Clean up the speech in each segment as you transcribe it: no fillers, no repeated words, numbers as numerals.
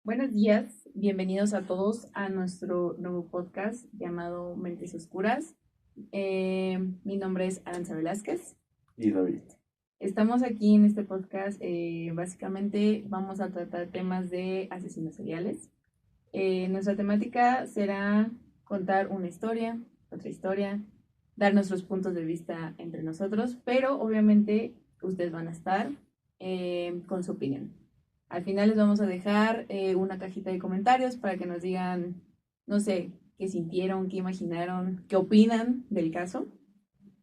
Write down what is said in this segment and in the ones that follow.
Buenos días, bienvenidos a todos a nuestro nuevo podcast llamado Mentes Oscuras. Mi nombre es Aranza Velázquez. Y David. Estamos aquí en este podcast, básicamente vamos a tratar temas de asesinos seriales. Nuestra temática será contar una historia, otra historia, dar nuestros puntos de vista entre nosotros, pero obviamente ustedes van a estar con su opinión. Al final les vamos a dejar una cajita de comentarios para que nos digan, no sé, qué sintieron, qué imaginaron, qué opinan del caso.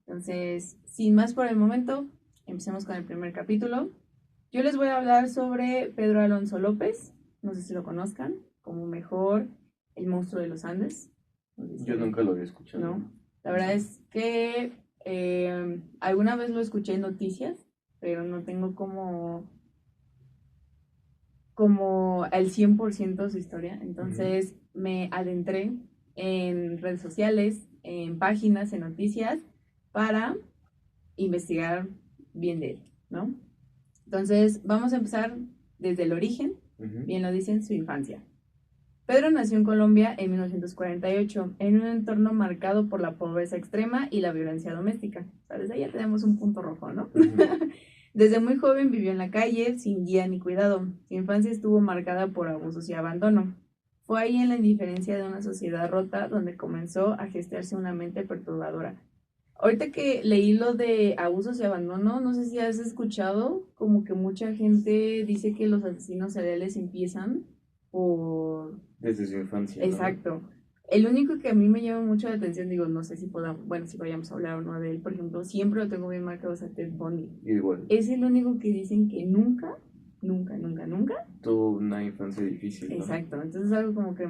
Entonces, sin más por el momento, empecemos con el primer capítulo. Yo les voy a hablar sobre Pedro Alonso López, no sé si lo conozcan, como mejor el monstruo de los Andes. No sé si Yo nunca lo había escuchado. No, la verdad es que alguna vez lo escuché en noticias, pero no tengo como al 100% su historia. Entonces me adentré en redes sociales, en páginas, en noticias, para investigar bien de él, ¿no? Entonces vamos a empezar desde el origen, bien lo dicen, su infancia. Pedro nació en Colombia en 1948, en un entorno marcado por la pobreza extrema y la violencia doméstica. O sea, desde ahí ya tenemos un punto rojo, ¿no? Desde muy joven vivió en la calle, sin guía ni cuidado. Su infancia estuvo marcada por abusos y abandono. Fue ahí en la indiferencia de una sociedad rota donde comenzó a gestarse una mente perturbadora. Ahorita que leí lo de abusos y abandono, no sé si has escuchado, como que mucha gente dice que los asesinos seriales empiezan por... Desde su infancia, ¿no? Exacto. El único que a mí me llama mucho la atención, digo, no sé si podamos, bueno, si vayamos a hablar o no de él, por ejemplo, siempre lo tengo bien marcado, o sea, Ted Bundy. Igual. Es el único que dicen que nunca, nunca, nunca, nunca. Tuvo una infancia difícil, ¿no? Exacto. Entonces algo como que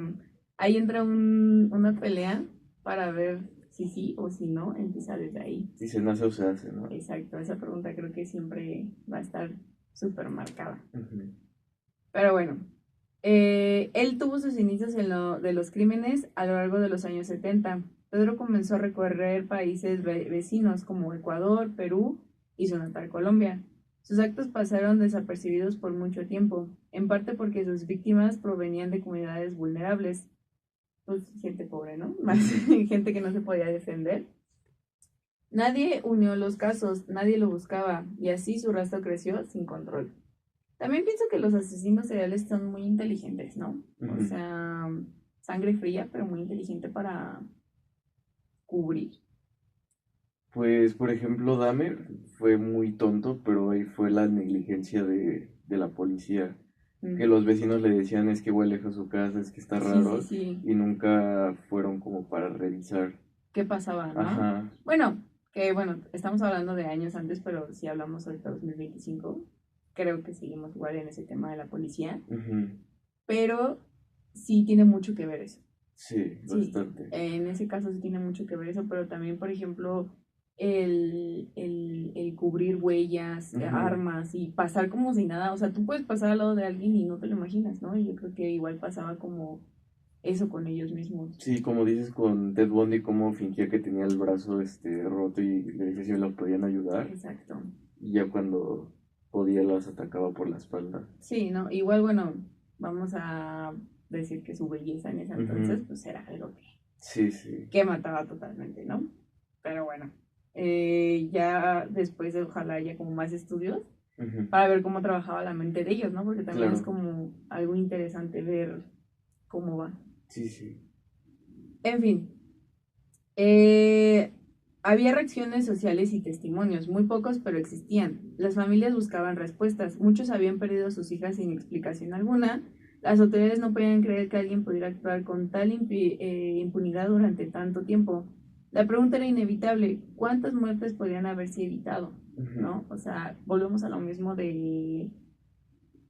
ahí entra una pelea para ver si sí o si no, empieza desde ahí. Si se nace o se hace, ¿no? Exacto, esa pregunta creo que siempre va a estar súper marcada. Ujú. Pero bueno, él tuvo sus inicios en lo de los crímenes a lo largo de los años 70. Pedro comenzó a recorrer países vecinos como Ecuador, Perú y su natal Colombia. Sus actos pasaron desapercibidos por mucho tiempo, en parte porque sus víctimas provenían de comunidades vulnerables, pues gente pobre, ¿no? Más gente que no se podía defender. Nadie unió los casos, nadie lo buscaba, y así su rastro creció sin control. También pienso que los asesinos seriales son muy inteligentes, ¿no? O sea, sangre fría, pero muy inteligente para cubrir. Pues, por ejemplo, Dahmer fue muy tonto, pero ahí fue la negligencia de la policía. Que los vecinos le decían es que huele a su casa, es que está raro, Sí. y nunca fueron como para revisar. ¿Qué pasaba, no? Ajá. Bueno, estamos hablando de años antes, pero si hablamos ahorita 2025, creo que seguimos igual en ese tema de la policía. Pero sí tiene mucho que ver eso. Sí, bastante. En ese caso sí tiene mucho que ver eso, pero también, por ejemplo, el cubrir huellas, armas y pasar como si nada. O sea, tú puedes pasar al lado de alguien y no te lo imaginas, ¿no? Y yo creo que igual pasaba como eso con ellos mismos. Sí, como dices con Ted Bundy, como fingía que tenía el brazo roto y le decía si lo podían ayudar. Exacto. Y ya cuando podía los atacaba por la espalda. Sí, ¿no? Igual, bueno, vamos a decir que su belleza en ese entonces, pues era algo Sí, sí. que mataba totalmente, ¿no? Pero bueno, ya después ojalá haya como más estudios para ver cómo trabajaba la mente de ellos, ¿no? Porque también es como algo interesante ver cómo va. Sí, sí. En fin, había reacciones sociales y testimonios, muy pocos, pero existían. Las familias buscaban respuestas, muchos habían perdido a sus hijas sin explicación alguna. Las autoridades no podían creer que alguien pudiera actuar con tal impunidad durante tanto tiempo. La pregunta era inevitable, ¿cuántas muertes podrían haberse evitado? ¿No? O sea, volvemos a lo mismo de...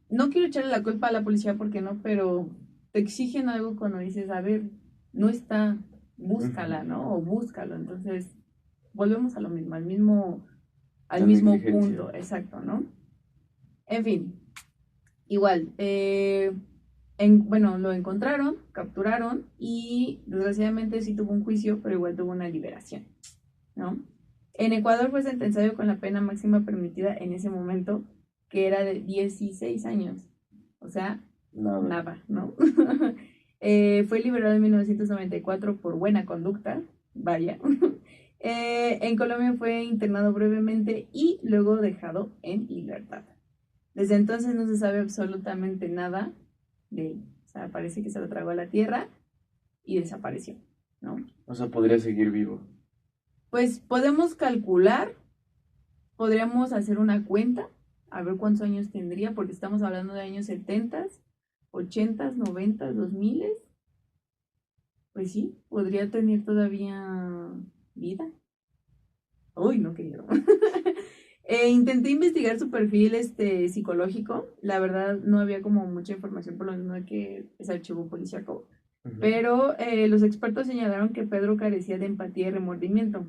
No quiero echarle la culpa a la policía porque no, pero te exigen algo cuando dices, a ver, no está, búscala, ¿no? O búscalo. Entonces, volvemos a lo mismo, al mismo punto, exacto, ¿no? En fin, igual, bueno, lo encontraron, capturaron y desgraciadamente sí tuvo un juicio, pero igual tuvo una liberación, ¿no? En Ecuador fue sentenciado con la pena máxima permitida en ese momento, que era de 16 años. O sea, nada, ¿no? Fue liberado en 1994 por buena conducta, vaya. En Colombia fue internado brevemente y luego dejado en libertad. Desde entonces no se sabe absolutamente nada de él. O sea, parece que se lo tragó a la tierra y desapareció, ¿no? O sea, podría seguir vivo. Pues podemos calcular, podríamos hacer una cuenta, a ver cuántos años tendría, porque estamos hablando de años 70, 80, 90, 2000. Pues sí, podría tener todavía vida. Uy, no querido. Intenté investigar su perfil psicológico. La verdad no había como mucha información por lo mismo de que es archivo policíaco. Pero los expertos señalaron que Pedro carecía de empatía y remordimiento.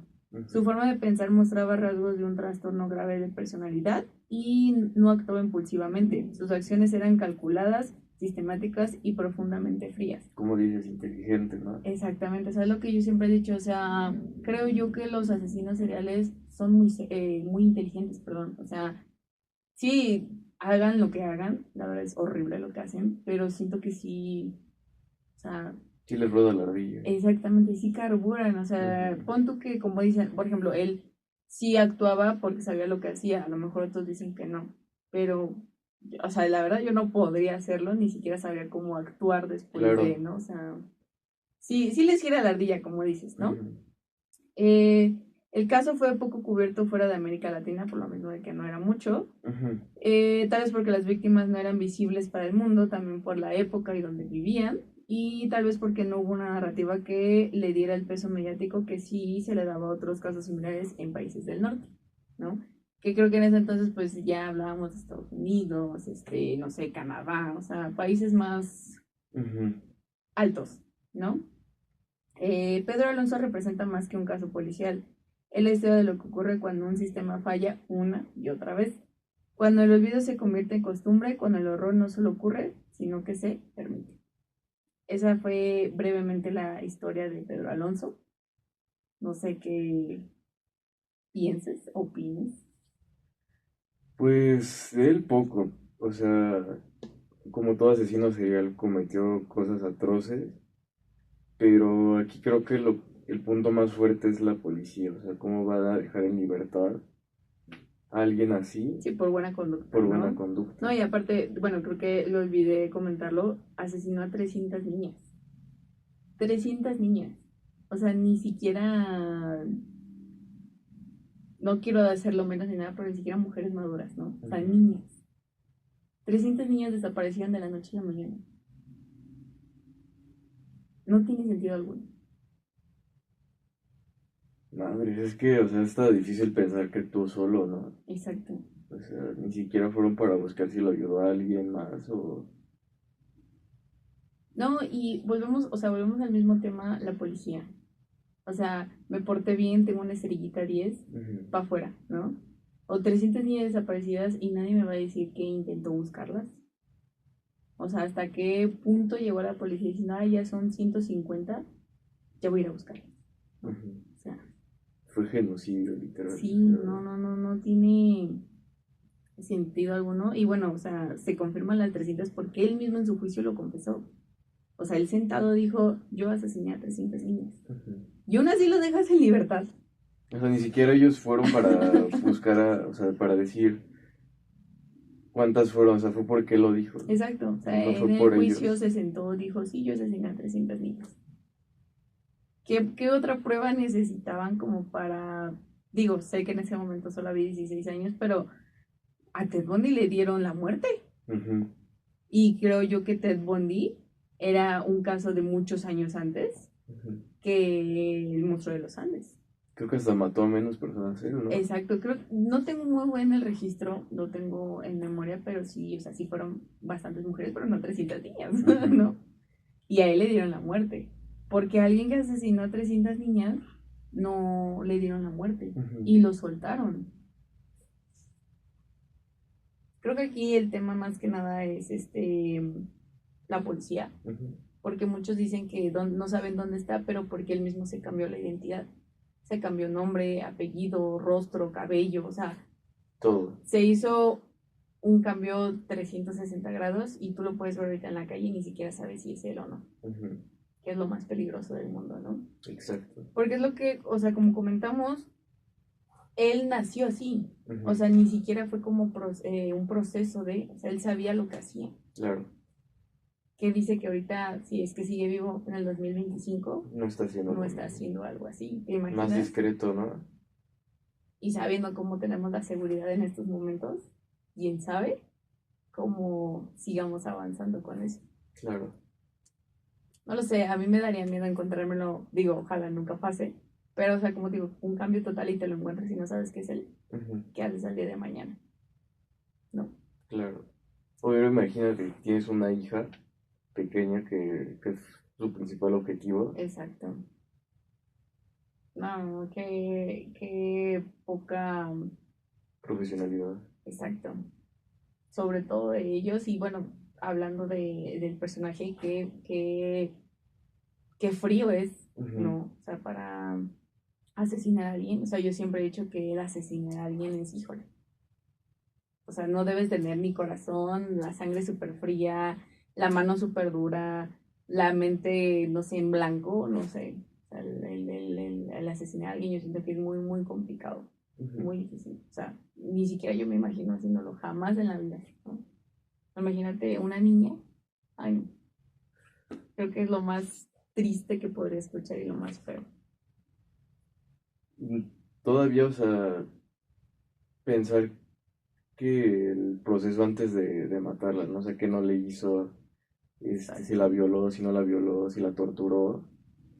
Su forma de pensar mostraba rasgos de un trastorno grave de personalidad y no actuaba impulsivamente. Sus acciones eran calculadas, sistemáticas y profundamente frías. Como dices, inteligente, ¿no? Exactamente, eso es lo que yo siempre he dicho. O sea, creo yo que los asesinos seriales son muy inteligentes, perdón. O sea, sí, hagan lo que hagan, la verdad es horrible lo que hacen, pero siento que sí, o sea, Sí les rueda la ardilla. exactamente, sí carburan. O sea, pon tú que, como dicen, por ejemplo, él sí actuaba porque sabía lo que hacía, a lo mejor otros dicen que no, pero, o sea, la verdad yo no podría hacerlo, ni siquiera sabría cómo actuar después de, ¿no? O sea, sí, sí les gira la ardilla, como dices, ¿no? El caso fue poco cubierto fuera de América Latina, por lo mismo de que no era mucho. Tal vez porque las víctimas no eran visibles para el mundo, también por la época y donde vivían, y tal vez porque no hubo una narrativa que le diera el peso mediático que sí se le daba a otros casos similares en países del norte, ¿no? Que creo que en ese entonces pues ya hablábamos de Estados Unidos, no sé, Canadá, o sea, países más altos, ¿no? Pedro Alonso representa más que un caso policial. Es la historia de lo que ocurre cuando un sistema falla una y otra vez. Cuando el olvido se convierte en costumbre, cuando el horror no solo ocurre, sino que se permite. Esa fue brevemente la historia de Pedro Alonso. No sé qué pienses, opines. Pues de él poco. O sea, como todo asesino serial cometió cosas atroces. Pero aquí creo que el punto más fuerte es la policía. O sea, cómo va a dejar en libertad a alguien así Sí, por buena conducta, por ¿no? buena conducta. No, y aparte, bueno, creo que lo olvidé comentarlo, asesinó a 300 niñas. 300 niñas. O sea, ni siquiera, no quiero hacerlo menos ni nada, pero ni siquiera mujeres maduras, ¿no? O sea, niñas. 300 niñas desaparecieron de la noche a la mañana. No tiene sentido alguno. Madre, es que, o sea, está difícil pensar que tú solo, ¿no? Exacto. O sea, ni siquiera fueron para buscar si lo ayudó a alguien más o... No, y volvemos, o sea, volvemos al mismo tema, la policía. O sea, me porté bien, tengo una estrellita 10, para afuera, ¿no? O 300 niñas desaparecidas y nadie me va a decir que intentó buscarlas. O sea, ¿hasta qué punto llegó la policía diciendo, ah, ya son 150, ya voy a ir a buscarlas? O sea, Fue genocidio, literal. sí, no tiene sentido alguno. Y bueno, o sea, se confirman las 300 porque él mismo en su juicio lo confesó. O sea, él sentado dijo, yo asesiné a 300 niñas. Y aún así lo dejas en libertad. O sea, ni siquiera ellos fueron para buscar o sea, para decir cuántas fueron, o sea, fue porque él lo dijo. Exacto, o sea, No fue en el por juicio ellos. se sentó, dijo, sí, yo asesiné a 300 niñas. ¿Qué otra prueba necesitaban como para, digo, sé que en ese momento solo había 16 años, pero a Ted Bundy le dieron la muerte? Y creo yo que Ted Bundy era un caso de muchos años antes que el monstruo de los Andes. Creo que hasta mató a menos personas, ¿eh? ¿No? Exacto, creo, no tengo muy buen el registro, no tengo en memoria, pero sí, o sea, sí fueron bastantes mujeres, pero no 300 niñas, ¿no? Y a él le dieron la muerte, porque a alguien que asesinó a 300 niñas no le dieron la muerte y lo soltaron. Creo que aquí el tema más que nada es la policía, porque muchos dicen que no saben dónde está, pero porque él mismo se cambió la identidad. Se cambió nombre, apellido, rostro, cabello, o sea, todo. Se hizo un cambio 360 grados y tú lo puedes ver ahorita en la calle y ni siquiera sabes si es él o no, que es lo más peligroso del mundo, ¿no? Exacto. Porque es lo que, o sea, como comentamos, él nació así, o sea, ni siquiera fue como un proceso de, o sea, él sabía lo que hacía. Claro. Que dice que ahorita, si es que sigue vivo en el 2025, no está haciendo algo así, ¿te imaginas? Más discreto, ¿no? Y sabiendo cómo tenemos la seguridad en estos momentos, quién sabe cómo sigamos avanzando con eso. Claro. No lo sé, a mí me daría miedo encontrármelo, digo, ojalá nunca pase, pero, o sea, como digo, un cambio total y te lo encuentras y no sabes qué es él, qué haces al día de mañana, ¿no? Claro. O imagínate, tienes una hija pequeña que es su principal objetivo. Exacto. No, qué poca Profesionalidad. Exacto. Sobre todo de ellos y bueno, hablando del personaje, qué frío es, ¿no? O sea, para asesinar a alguien, o sea, yo siempre he dicho que el asesinar a alguien es, híjole, o sea, no debes tener ni corazón, la sangre súper fría, la mano súper dura, la mente, no sé, en blanco, no sé. O sea, el asesinar a alguien yo siento que es muy, muy complicado, muy difícil. O sea, ni siquiera yo me imagino haciéndolo jamás en la vida, ¿no? Imagínate una niña, ay, no. Creo que es lo más triste que podría escuchar y lo más feo. Todavía, o sea, pensar que el proceso antes de matarla, no sé qué no le hizo, si la violó, si no la violó, si la torturó,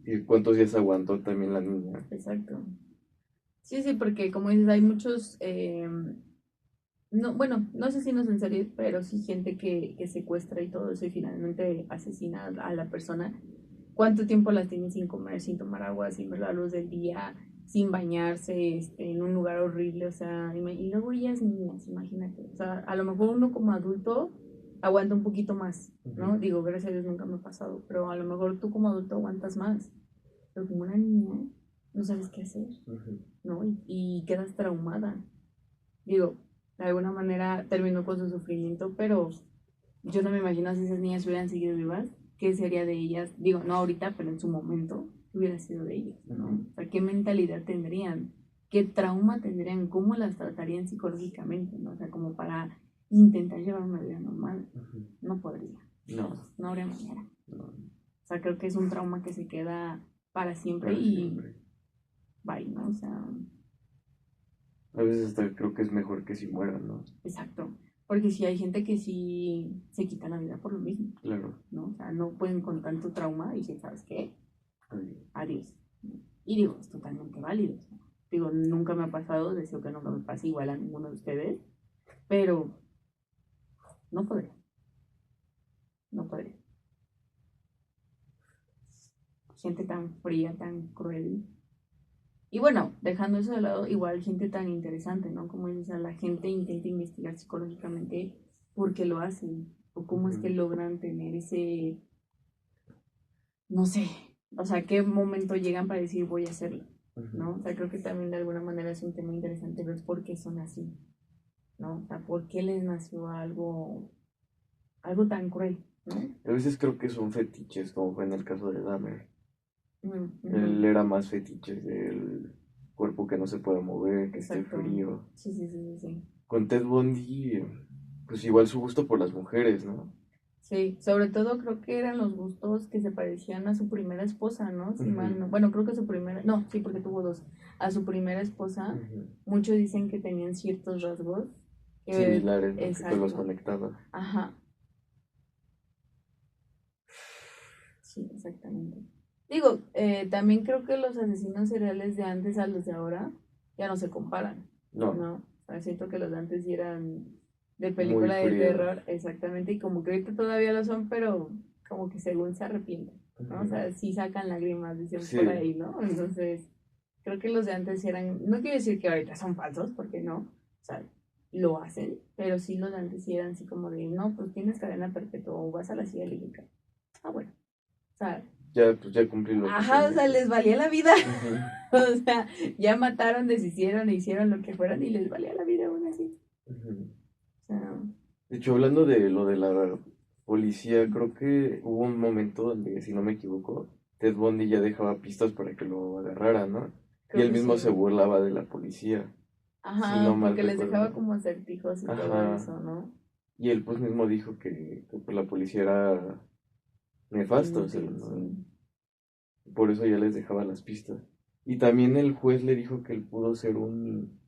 y cuántos días aguantó también la niña. Exacto. Sí, sí, porque como dices, hay muchos, no, bueno, no asesinos en serie, pero sí gente que secuestra y todo eso y finalmente asesina a la persona. ¿Cuánto tiempo las tiene sin comer, sin tomar agua, sin ver la luz del día, sin bañarse, en un lugar horrible? O sea, y luego ellas niñas, imagínate. O sea, a lo mejor uno como adulto aguanta un poquito más, ¿no? Digo, gracias a Dios nunca me ha pasado, pero a lo mejor tú como adulto aguantas más. Pero como una niña, no sabes qué hacer, ¿no? Y quedas traumada. Digo, de alguna manera terminó con su sufrimiento, pero yo no me imagino si esas niñas hubieran seguido vivas, qué sería de ellas, digo, no ahorita, pero en su momento, qué hubiera sido de ellas, ¿no? O sea, qué mentalidad tendrían, qué trauma tendrían, cómo las tratarían psicológicamente, ¿no? O sea, como para intentar llevar una vida normal, no podría, no habría manera. O sea, creo que es un trauma que se queda para siempre y bye, ¿no? O sea, a veces hasta creo que es mejor que si mueran, ¿no? exacto. Porque sí hay gente que sí se quita la vida por lo mismo. Claro. ¿No? O sea, no pueden con tanto trauma y dicen, ¿sabes qué? Adiós. Y digo, es totalmente válido. O sea, digo, nunca me ha pasado, deseo que no me pase igual a ninguno de ustedes, pero no podré. No podré. Gente tan fría, tan cruel. Y bueno, dejando eso de lado, igual gente tan interesante, ¿no? Como dices, la gente intenta investigar psicológicamente por qué lo hacen o cómo es que logran tener ese, no sé, o sea, qué momento llegan para decir voy a hacerlo, ¿no? O sea, creo que también de alguna manera es un tema interesante ver por qué son así, ¿no? O sea, por qué les nació algo tan cruel, ¿no? A veces creo que son fetiches, como fue en el caso de Dahmer. Él era más fetiche del cuerpo que no se puede mover, que esté frío. Sí. Con Ted Bundy, pues igual su gusto por las mujeres, ¿no? Sí, sobre todo creo que eran los gustos que se parecían a su primera esposa, ¿no? Si mal no, bueno, creo que su primera, no, sí, porque tuvo dos, a su primera esposa, muchos dicen que tenían ciertos rasgos similares, ¿no? Exacto. Que los conectaba. Ajá. Sí, exactamente. Digo, también creo que los asesinos seriales de antes a los de ahora ya no se comparan. No. O sea, siento que los de antes sí eran de película de terror, exactamente, y como que ahorita todavía lo son, pero como que según se arrepienten, ¿no? O sea, sí sacan lágrimas, dicen por ahí, ¿no? Entonces, creo que los de antes eran, no quiero decir que ahorita son falsos, porque no, o sea, lo hacen, pero sí los de antes sí eran así como de, no, pues tienes cadena perpetua o vas a la silla eléctrica. Ah, bueno. O sea, ya cumplí lo ajá, o sea, les valía la vida. O sea, ya mataron, deshicieron, hicieron lo que fueran y les valía la vida aún así. O sea, De hecho, hablando de lo de la policía, creo que hubo un momento donde, si no me equivoco, Ted Bundy ya dejaba pistas para que lo agarraran, ¿no? Y Creo él que mismo sí. se burlaba de la policía, si no Ajá, mal porque les dejaba recuerdo. como acertijos y todo Ajá. eso, ¿no? Y él pues mismo dijo que, pues, la policía era nefasta, o sea, Inútil, sí. por eso ya les dejaba las pistas. Y también el juez le dijo que él pudo ser un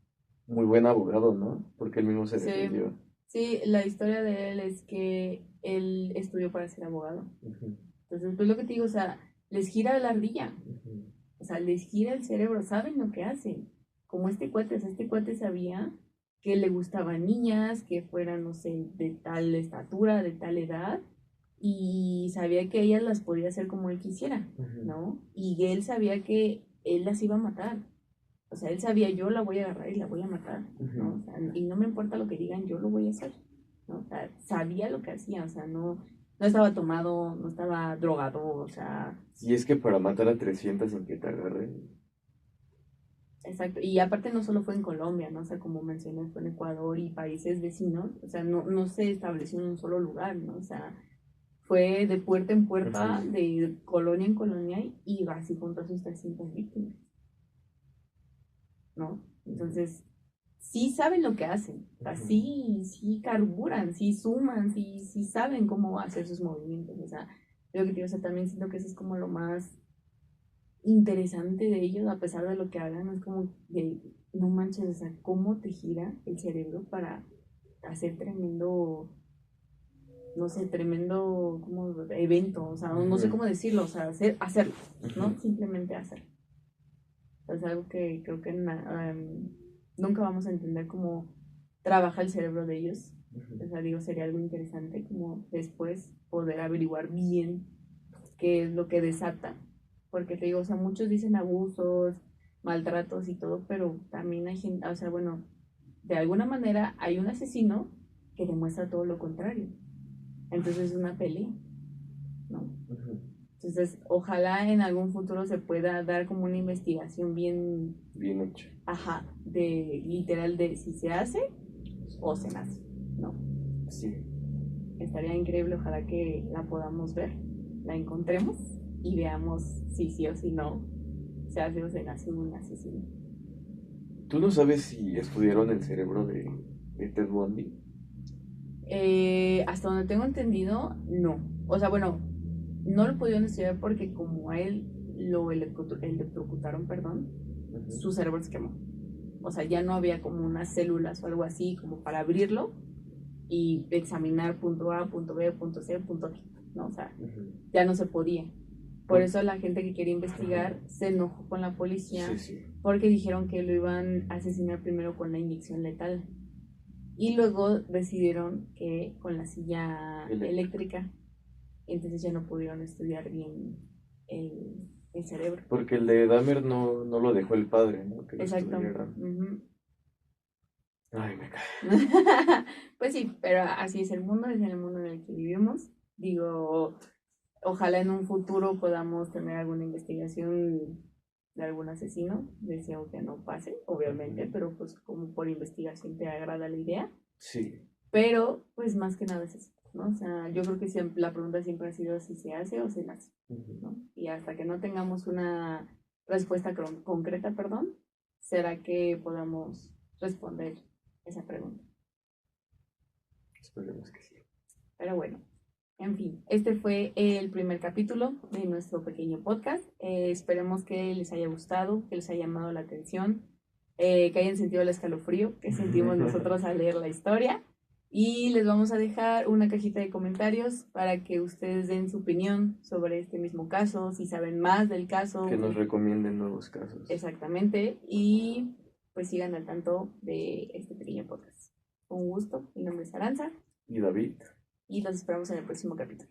muy buen abogado, ¿no? Porque él mismo se Sí, defendió. sí, la historia de él es que él estudió para ser abogado. Ujú, Entonces, pues lo que te digo, o sea, les gira la ardilla, ujú, o sea, les gira el cerebro, saben lo que hacen. Como este cuate, o sea, este cuate sabía que le gustaban niñas, que fueran, no sé, de tal estatura, de tal edad, y sabía que ellas las podía hacer como él quisiera, ujú, ¿no? Y él sabía que él las iba a matar. O sea, él sabía, yo la voy a agarrar y la voy a matar, ¿no? O ujú. sea, y no me importa lo que digan, yo lo voy a hacer, ¿no? O sea, sabía lo que hacía, o sea, no estaba tomado, no estaba drogado, o sea, Y es que para matar a 300 sin que te agarren. exacto. Y aparte no solo fue en Colombia, ¿no? O sea, como mencioné, fue en Ecuador y países vecinos, o sea, no se estableció en un solo lugar, ¿no? O sea, fue de puerta en puerta, Ujú, de colonia en colonia y así contra sus 300 víctimas, ¿no? ujú, Entonces, sí saben lo que hacen, o sea, ujú. sí carburan, sí suman, sí saben cómo hacer sus movimientos, o sea, lo que te digo, o sea, también siento que eso es como lo más interesante de ellos, a pesar de lo que hagan, es como de, no manches, o sea, cómo te gira el cerebro para hacer tremendo, no sé, tremendo como evento, o sea, no sé Ujú, cómo decirlo, o sea, hacerlo, ujú, ¿no? Simplemente hacerlo. Es algo que creo que nunca vamos a entender cómo trabaja el cerebro de ellos. O ujú. sea, digo, sería algo interesante como después poder averiguar bien qué es lo que desata. Porque te digo, o sea, muchos dicen abusos, maltratos y todo, pero también hay gente, o sea, bueno, de alguna manera hay un asesino que demuestra todo lo contrario. Entonces es una pelea, ¿no? Ujú. Entonces, ojalá en algún futuro se pueda dar como una investigación bien, Bien hecho. ajá, de literal de si se hace o se nace, ¿no? Sí. Estaría increíble, ojalá que la podamos ver, la encontremos y veamos si sí o si no se hace o se nace un asesino. ¿Tú no sabes si estudiaron el cerebro de Ted Bundy? Hasta donde tengo entendido, no. O sea, bueno, no lo pudieron estudiar porque como a él lo electrocutaron, perdón, Ujú, su cerebro se quemó. O sea, ya no había como unas células o algo así como para abrirlo y examinar punto A, punto B, punto C, punto D, ¿no? O sea, ujú. ya no se podía. Por Por- eso la gente que quería Ajá. investigar se enojó con la Sí, policía sí. porque dijeron que lo iban a asesinar primero con la inyección letal y luego decidieron que con la silla Eléctrico. eléctrica, entonces ya no pudieron estudiar bien el cerebro. Porque el de Dahmer no lo dejó el padre, ¿no? Que lo Exacto. estudiaran. Ujú. Ay, me cae. Pues sí, pero así es el mundo, es el mundo en el que vivimos. Digo, ojalá en un futuro podamos tener alguna investigación de algún asesino. Deseo que no pase, obviamente, Ujú. pero pues como por investigación te agrada la idea. Sí. Pero pues más que nada es eso, ¿no? O sea, yo creo que siempre, la pregunta siempre ha sido si se hace o se nace, Ujú. ¿no? Y hasta que no tengamos una respuesta concreta, perdón, será que podamos responder esa pregunta. Esperemos que sí. Pero bueno, en fin, este fue el primer capítulo de nuestro pequeño podcast. Esperemos que les haya gustado, que les haya llamado la atención, que hayan sentido el escalofrío que sentimos nosotros al leer la historia. Y les vamos a dejar una cajita de comentarios para que ustedes den su opinión sobre este mismo caso, si saben más del caso, Que nos recomienden nuevos casos. exactamente, y pues sigan al tanto de este pequeño podcast. Un gusto, mi nombre es Aranza Y David. y los esperamos en el próximo capítulo.